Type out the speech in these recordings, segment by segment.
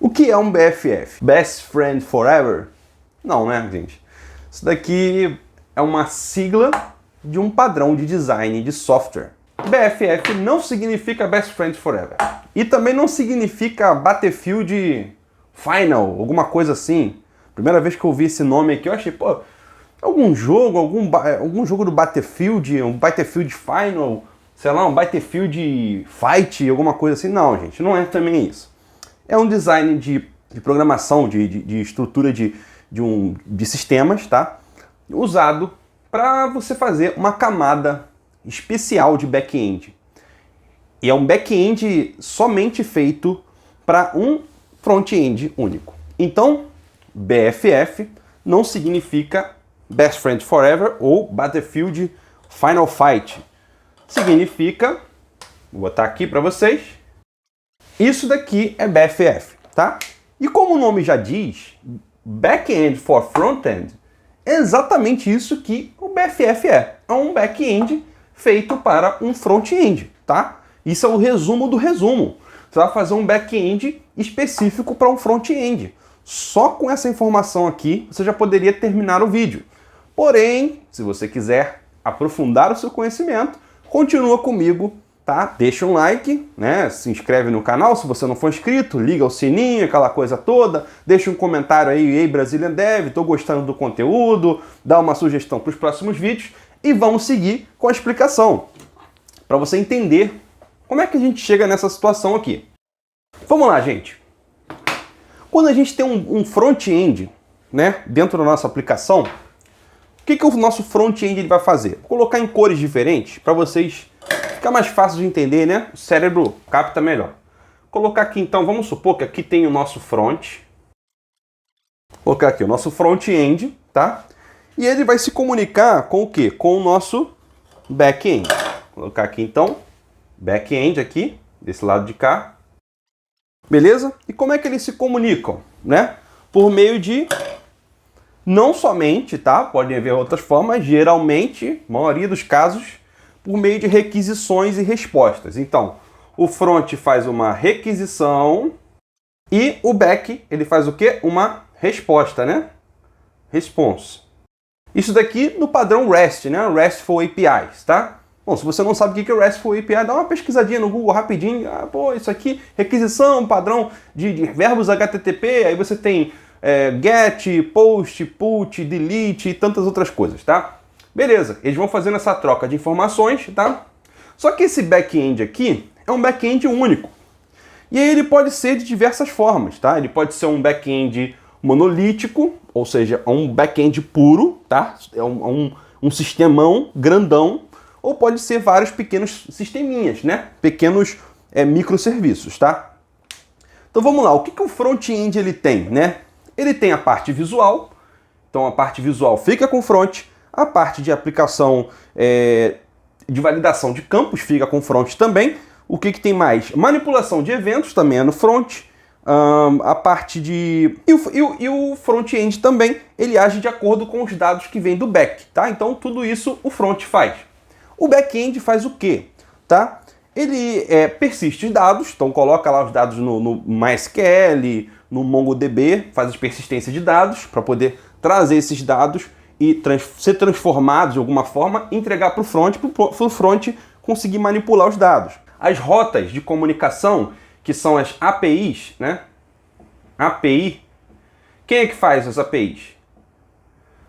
O que é um BFF? Best Friend Forever? Não, né, gente? Isso daqui é uma sigla de um padrão de design de software. BFF não significa Best Friend Forever. E também não significa Battlefield Final, alguma coisa assim. Primeira vez que eu vi esse nome aqui, eu achei, pô, algum jogo do Battlefield, um Battlefield Final, sei lá, um Battlefield Fight, alguma coisa assim. Não, gente, não é também isso. É um design de programação, de estrutura de sistemas, tá? Usado para você fazer uma camada especial de back-end. E é um back-end somente feito para um front-end único. Então, BFF não significa Best Friend Forever ou Battlefield Final Fight. Significa, vou botar aqui para vocês, isso daqui é BFF, tá? E como o nome já diz, Back-end for Front-end, é exatamente isso que o BFF é. É um back-end feito para um front-end, tá? Isso é o resumo do resumo. Você vai fazer um back-end específico para um front-end. Só com essa informação aqui, você já poderia terminar o vídeo. Porém, se você quiser aprofundar o seu conhecimento, continua comigo, tá? Deixa um like, né? Se inscreve no canal se você não for inscrito, liga o sininho, aquela coisa toda, deixa um comentário aí, ei Brazilian Dev, tô gostando do conteúdo, dá uma sugestão para os próximos vídeos e vamos seguir com a explicação, para você entender como é que a gente chega nessa situação aqui. Vamos lá, gente. Quando a gente tem um front-end, né, dentro da nossa aplicação, o que o nosso front-end vai fazer? Vou colocar em cores diferentes para vocês ficar mais fácil de entender, né? O cérebro capta melhor. Vou colocar aqui então, vamos supor que aqui tem o nosso front. Vou colocar aqui o nosso front-end, tá? E ele vai se comunicar com o quê? Com o nosso back-end. Vou colocar aqui então, back-end aqui, desse lado de cá. Beleza? E como é que eles se comunicam, né? Por meio de, não somente, tá? Podem haver outras formas, geralmente, maioria dos casos, por meio de requisições e respostas. Então, o front faz uma requisição e o back, ele faz o quê? Uma resposta, né? Response. Isso daqui no padrão REST, né? RESTful APIs, tá? Bom, se você não sabe o que é RESTful API, dá uma pesquisadinha no Google rapidinho. Ah, pô, isso aqui, requisição, padrão de verbos HTTP, aí você tem get, post, put, delete e tantas outras coisas, tá? Beleza, eles vão fazendo essa troca de informações, tá? Só que esse back-end aqui é um back-end único. E aí ele pode ser de diversas formas, tá? Ele pode ser um back-end monolítico, ou seja, um back-end puro, tá? É um sistemão grandão, ou pode ser vários pequenos sisteminhas, né? Pequenos microserviços, tá? Então vamos lá, o que o front-end ele tem, né? Ele tem a parte visual, então a parte visual fica com o front, a parte de aplicação de validação de campos fica com o front também. O que tem mais? Manipulação de eventos também é no front. A parte de... E o front-end também, ele age de acordo com os dados que vêm do back, tá? Então tudo isso o front faz. O back-end faz o quê? Tá? Ele persiste os dados, então coloca lá os dados no MySQL, no MongoDB, faz as persistências de dados para poder trazer esses dados e ser transformados de alguma forma e entregar para o front conseguir manipular os dados. As rotas de comunicação, que são as APIs, né? API. Quem é que faz as APIs?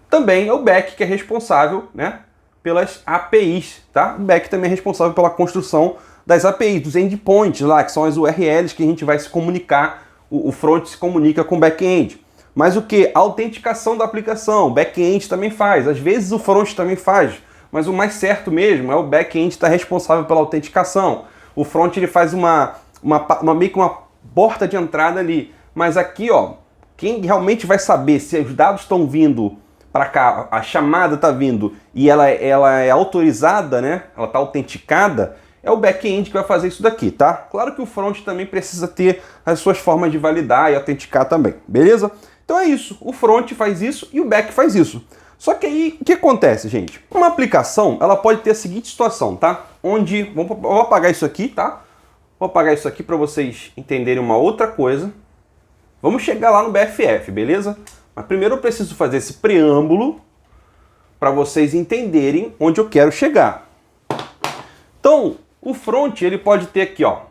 Também é o back que é responsável, né, pelas APIs, tá? O back também é responsável pela construção das APIs, dos endpoints lá, que são as URLs que a gente vai se comunicar, o front se comunica com o back-end. Mas o que? A autenticação da aplicação, o back-end também faz, às vezes o front também faz, mas o mais certo mesmo é o back-end estar responsável pela autenticação. O front ele faz meio que uma porta de entrada ali, mas aqui, ó, quem realmente vai saber se os dados estão vindo para cá, a chamada está vindo e ela é autorizada, né? Ela está autenticada, é o back-end que vai fazer isso daqui, tá? Claro que o front também precisa ter as suas formas de validar e autenticar também, beleza? Então é isso, o front faz isso e o back faz isso. Só que aí, o que acontece, gente? Uma aplicação, ela pode ter a seguinte situação, tá? Onde, vou apagar isso aqui, tá? Vou apagar isso aqui para vocês entenderem uma outra coisa. Vamos chegar lá no BFF, beleza? Mas primeiro eu preciso fazer esse preâmbulo para vocês entenderem onde eu quero chegar. Então, o front, ele pode ter aqui, ó,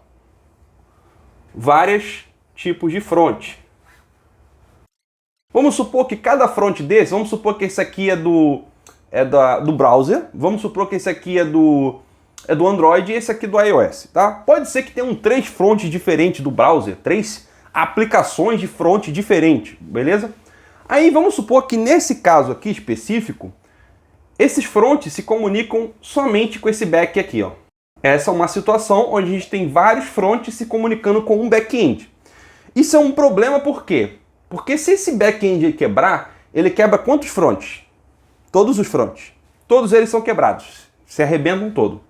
vários tipos de front. Vamos supor que cada front desse, vamos supor que esse aqui é do browser, vamos supor que esse aqui é do Android e esse aqui do iOS, tá? Pode ser que tenham 3 fronts diferentes do browser, 3 aplicações de front diferentes, beleza? Aí vamos supor que nesse caso aqui específico, esses fronts se comunicam somente com esse back aqui, ó. Essa é uma situação onde a gente tem vários fronts se comunicando com um back-end. Isso é um problema por quê? Porque se esse back-end quebrar, ele quebra quantos fronts? Todos os fronts. Todos eles são quebrados. Se arrebentam todo.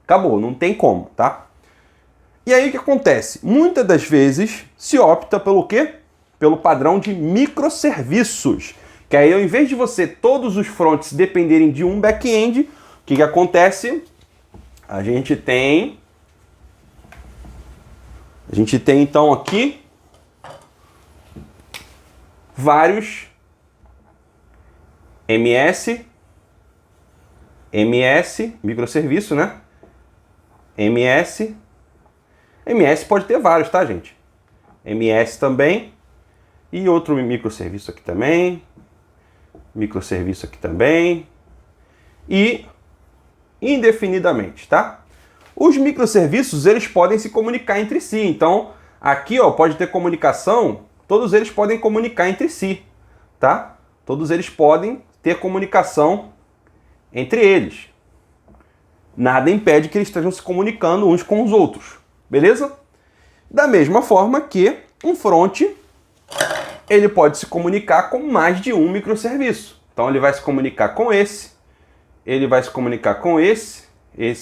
Acabou, não tem como, tá? E aí o que acontece? Muitas das vezes se opta pelo quê? Pelo padrão de microserviços. Que aí ao invés de você todos os fronts dependerem de um back-end, o que acontece? A gente tem então aqui vários MS, microserviço, né? MS pode ter vários, tá, gente? MS também. E outro microserviço aqui também. Microserviço aqui também. E indefinidamente, tá? Os microserviços, eles podem se comunicar entre si. Então, aqui, ó, pode ter comunicação, todos eles podem comunicar entre si, tá? Todos eles podem ter comunicação entre eles. Nada impede que eles estejam se comunicando uns com os outros, beleza? Da mesma forma que um front, ele pode se comunicar com mais de um microserviço. Então, ele vai se comunicar com esse, ele vai se comunicar com esse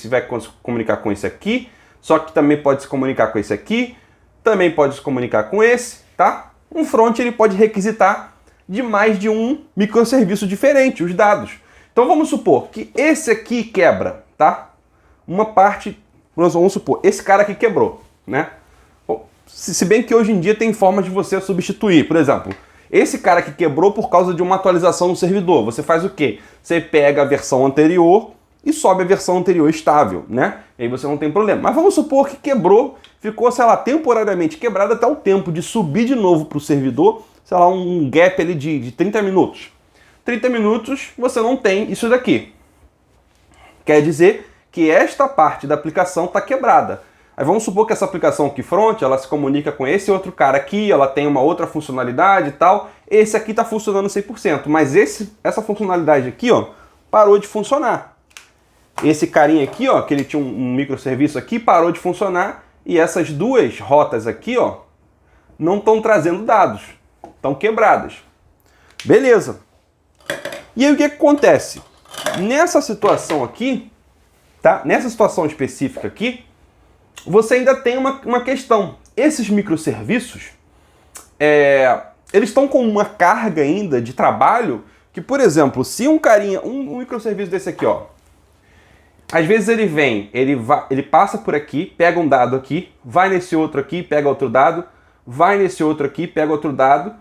vai se comunicar com esse aqui, só que também pode se comunicar com esse aqui, também pode se comunicar com esse, tá? Um front ele pode requisitar de mais de um microserviço diferente, os dados. Então vamos supor que esse aqui quebra, tá? Uma parte, vamos supor, esse cara aqui quebrou, né? Se bem que hoje em dia tem formas de você substituir, por exemplo, esse cara que quebrou por causa de uma atualização no servidor. Você faz o quê? Você pega a versão anterior e sobe a versão anterior estável, né? E aí você não tem problema. Mas vamos supor que quebrou, ficou, sei lá, temporariamente quebrado até o tempo de subir de novo para o servidor, sei lá, um gap ali de 30 minutos. 30 minutos você não tem isso daqui. Quer dizer que esta parte da aplicação está quebrada. Aí vamos supor que essa aplicação aqui front, ela se comunica com esse outro cara aqui, ela tem uma outra funcionalidade e tal. Esse aqui está funcionando 100%, mas essa funcionalidade aqui, ó, parou de funcionar. Esse carinha aqui, ó, que ele tinha um microserviço aqui, parou de funcionar e essas duas rotas aqui, ó, não estão trazendo dados, estão quebradas. Beleza. E aí o que acontece? Nessa situação aqui, tá? Nessa situação específica aqui, você ainda tem uma questão. Esses microserviços, eles estão com uma carga ainda de trabalho que, por exemplo, se um microserviço desse aqui, ó, às vezes ele vem, ele passa por aqui, pega um dado aqui, vai nesse outro aqui, pega outro dado, vai nesse outro aqui, pega outro dado,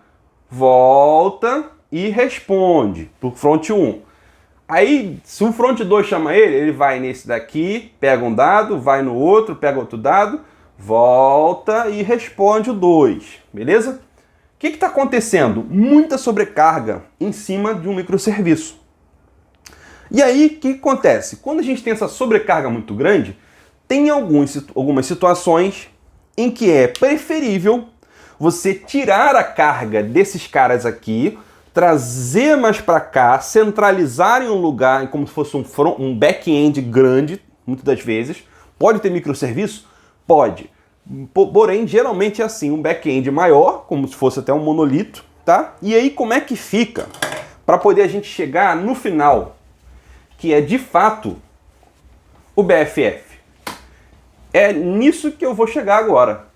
volta e responde para o front 1. Aí, se o front 2 chama ele vai nesse daqui, pega um dado, vai no outro, pega outro dado, volta e responde o 2, beleza? O que está acontecendo? Muita sobrecarga em cima de um microserviço. E aí, o que acontece? Quando a gente tem essa sobrecarga muito grande, tem algumas situações em que é preferível você tirar a carga desses caras aqui, trazer mais para cá, centralizar em um lugar, como se fosse um back-end grande, muitas das vezes. Pode ter microserviço? Pode. Porém, geralmente é assim, um back-end maior, como se fosse até um monolito, tá? E aí, como é que fica? Para poder a gente chegar no final, que é de fato o BFF. É nisso que eu vou chegar agora.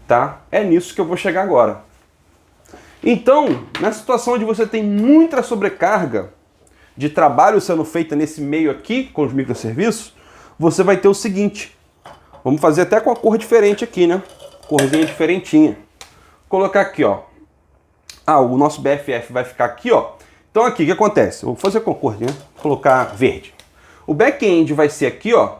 Tá? É nisso que eu vou chegar agora. Então, na situação onde você tem muita sobrecarga de trabalho sendo feita nesse meio aqui, com os microserviços, você vai ter o seguinte. Vamos fazer até com a cor diferente aqui, né? Corzinha diferentinha. colocar aqui, ó. Ah, o nosso BFF vai ficar aqui, ó. Então aqui, o que acontece? Eu vou fazer com cor, né? Vou colocar verde. O back-end vai ser aqui, ó.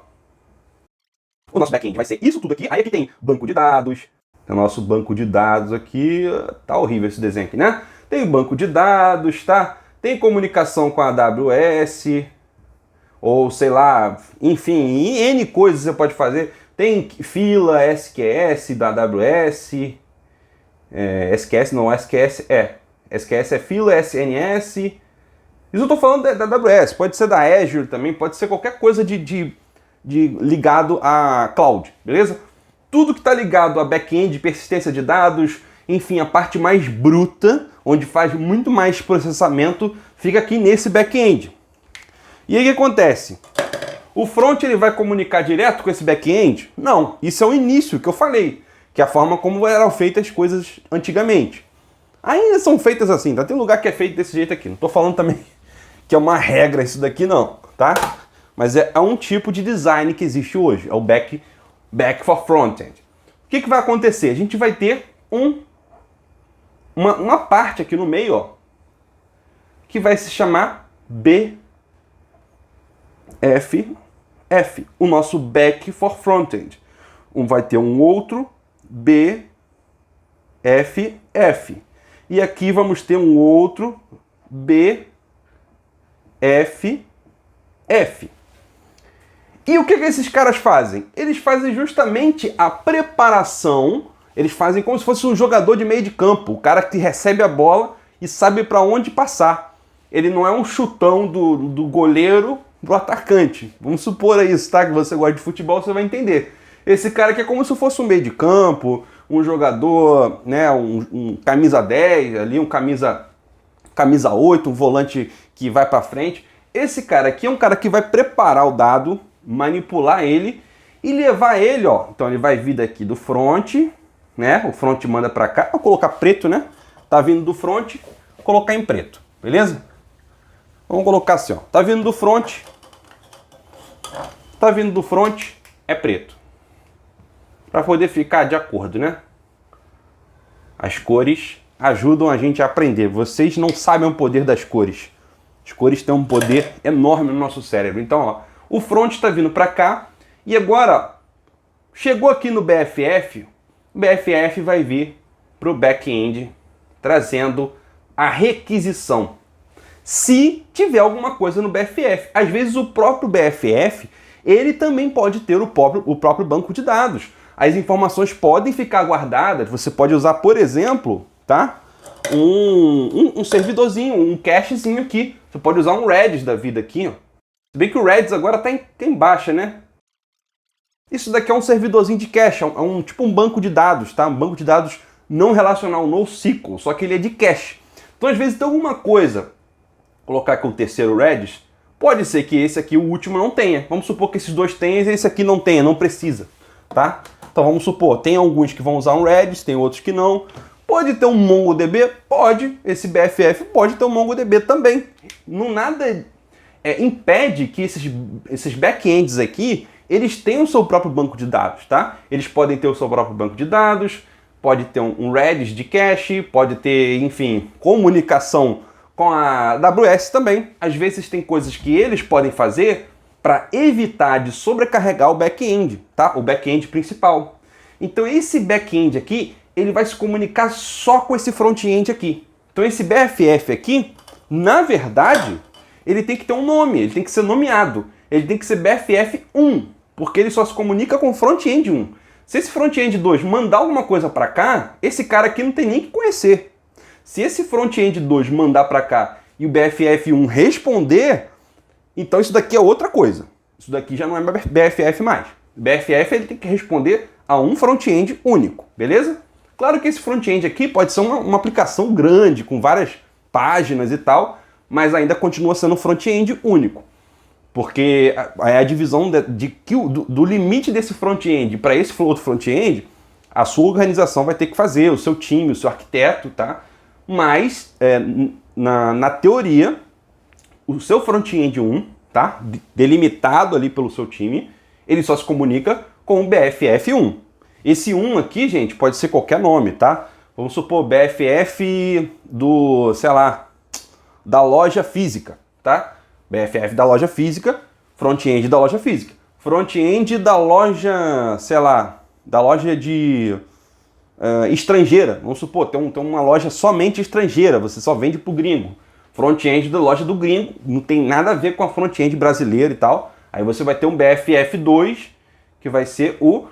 O nosso back-end vai ser isso tudo aqui. Aí aqui tem banco de dados. O nosso banco de dados aqui. Tá horrível esse desenho aqui, né? Tem banco de dados, tá? Tem comunicação com a AWS. Ou sei lá, enfim, N coisas você pode fazer. Tem fila SQS da AWS. SQS não, SQS SQS é fila, SNS. Isso eu tô falando da AWS. Pode ser da Azure também, pode ser qualquer coisa de ligado a cloud, beleza? Tudo que está ligado a back-end, persistência de dados, enfim, a parte mais bruta, onde faz muito mais processamento, fica aqui nesse back-end. E aí o que acontece? O front ele vai comunicar direto com esse back-end? Não, isso é o início que eu falei, que é a forma como eram feitas as coisas antigamente. Ainda são feitas assim, tá? Tem lugar que é feito desse jeito aqui. Não tô falando também que é uma regra isso daqui não, tá? Mas é um tipo de design que existe hoje, é o back for frontend. O que vai acontecer? A gente vai ter uma parte aqui no meio, ó, que vai se chamar BFF, o nosso back for frontend. Vai ter um outro BFF. E aqui vamos ter um outro BFF. E o que esses caras fazem? Eles fazem justamente a preparação, eles fazem como se fosse um jogador de meio de campo, o cara que recebe a bola e sabe para onde passar. Ele não é um chutão do goleiro pro atacante. Vamos supor isso, tá? Que você gosta de futebol, você vai entender. Esse cara aqui é como se fosse um meio de campo, um jogador, né, um camisa 10, ali um camisa 8, um volante que vai para frente. Esse cara aqui é um cara que vai preparar o dado, manipular ele e levar ele, ó. Então ele vai vir daqui do front, né? O front manda para cá. Vou colocar preto, né? Tá vindo do front, vou colocar em preto, beleza? Vamos colocar assim, ó. Tá vindo do front. Tá vindo do front, é preto. Para poder ficar de acordo, né? As cores ajudam a gente a aprender. Vocês não sabem o poder das cores. As cores têm um poder enorme no nosso cérebro. Então, ó, o front está vindo para cá e agora chegou aqui no BFF, o BFF vai vir para o back-end trazendo a requisição. Se tiver alguma coisa no BFF, às vezes o próprio BFF ele também pode ter o próprio banco de dados. As informações podem ficar guardadas. Você pode usar, por exemplo, tá? Um servidorzinho, um cachezinho aqui. Você pode usar um Redis da vida aqui, ó. Se bem que o Redis agora tá em baixa, né? Isso daqui é um servidorzinho de cache, é tipo um banco de dados, tá? Um banco de dados não relacional, NoSQL, só que ele é de cache. Então, às vezes, tem alguma coisa, vou colocar aqui o terceiro Redis, pode ser que esse aqui, o último, não tenha. Vamos supor que esses dois tenham e esse aqui não tenha, não precisa, tá? Então, vamos supor, tem alguns que vão usar um Redis, tem outros que não. Pode ter um MongoDB? Pode. Esse BFF pode ter um MongoDB também. Não nada impede que esses backends aqui, eles tenham o seu próprio banco de dados, tá? Eles podem ter o seu próprio banco de dados, pode ter um Redis de cache, pode ter, enfim, comunicação com a AWS também. Às vezes tem coisas que eles podem fazer para evitar de sobrecarregar o back-end, tá? O back-end principal. Então esse back-end aqui, ele vai se comunicar só com esse front-end aqui. Então esse BFF aqui, na verdade, ele tem que ter um nome, ele tem que ser nomeado. Ele tem que ser BFF1, porque ele só se comunica com o front-end 1. Se esse front-end 2 mandar alguma coisa para cá, esse cara aqui não tem nem que conhecer. Se esse front-end 2 mandar para cá e o BFF1 responder, então isso daqui é outra coisa. Isso daqui já não é BFF mais. BFF ele tem que responder a um front-end único, beleza? Claro que esse front-end aqui pode ser uma aplicação grande, com várias páginas e tal, mas ainda continua sendo um front-end único. Porque é a divisão do limite desse front-end para esse outro front-end, a sua organização vai ter que fazer, o seu time, o seu arquiteto, tá? Mas, na teoria, o seu front-end 1, tá? Delimitado ali pelo seu time, ele só se comunica com o BFF1. Esse 1 aqui, gente, pode ser qualquer nome, tá? Vamos supor, BFF do, sei lá, da loja física, tá? BFF da loja física, front-end da loja física. Front-end da loja, sei lá, da loja de estrangeira. Vamos supor, tem uma loja somente estrangeira, você só vende pro gringo. Front-end da loja do gringo, não tem nada a ver com a front-end brasileira e tal. Aí você vai ter um BFF2, que vai ser o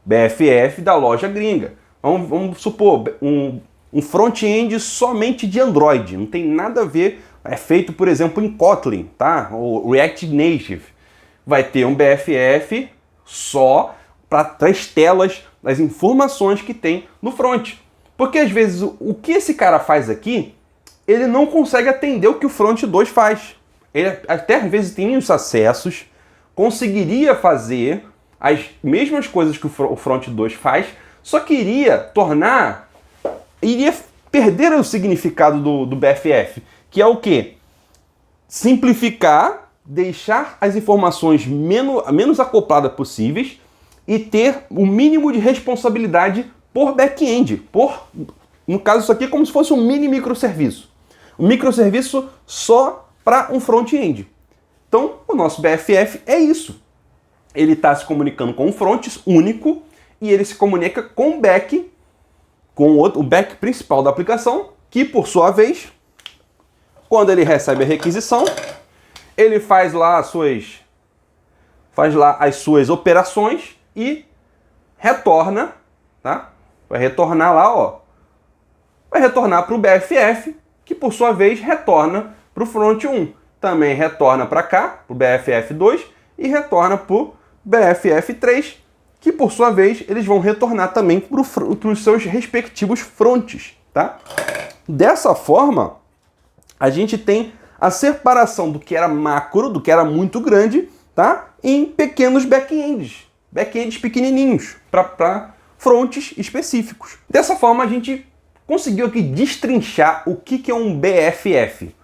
BFF da loja gringa. Vamos supor, um front-end somente de Android, não tem nada a ver, é feito, por exemplo, em Kotlin, tá? O React Native. Vai ter um BFF só para as telas, as informações que tem no front. Porque às vezes o que esse cara faz aqui, ele não consegue atender o que o front 2 faz. Ele até às vezes tem os acessos, conseguiria fazer as mesmas coisas que o front 2 faz, só que iria perder o significado do BFF, que é o quê? Simplificar, deixar as informações menos acopladas possíveis e ter o mínimo de responsabilidade por back-end. No caso, isso aqui é como se fosse um mini microserviço. Um microserviço só para um front-end. Então, o nosso BFF é isso. Ele está se comunicando com um front único e ele se comunica com o back, o back principal da aplicação, que, por sua vez, quando ele recebe a requisição, ele faz lá as suas operações e retorna, tá? Vai retornar lá, ó. Vai retornar para o BFF, que por sua vez retorna para o front 1. Também retorna para cá, para o BFF2, e retorna para o BFF3, que por sua vez eles vão retornar também para os seus respectivos fronts, tá? Dessa forma, a gente tem a separação do que era macro, do que era muito grande, tá? Em pequenos back-ends pequenininhos, para fronts específicos. Dessa forma, a gente conseguiu aqui destrinchar o que é um BFF.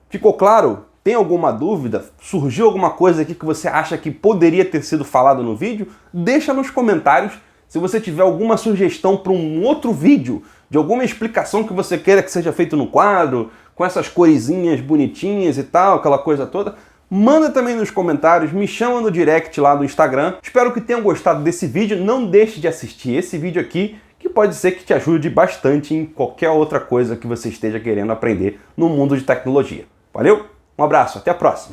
Ficou claro? Tem alguma dúvida? Surgiu alguma coisa aqui que você acha que poderia ter sido falado no vídeo? Deixa nos comentários. Se você tiver alguma sugestão para um outro vídeo, de alguma explicação que você queira que seja feito no quadro, com essas coresinhas bonitinhas e tal, aquela coisa toda, manda também nos comentários, me chama no direct lá do Instagram. Espero que tenham gostado desse vídeo. Não deixe de assistir esse vídeo aqui, que pode ser que te ajude bastante em qualquer outra coisa que você esteja querendo aprender no mundo de tecnologia. Valeu? Um abraço, até a próxima!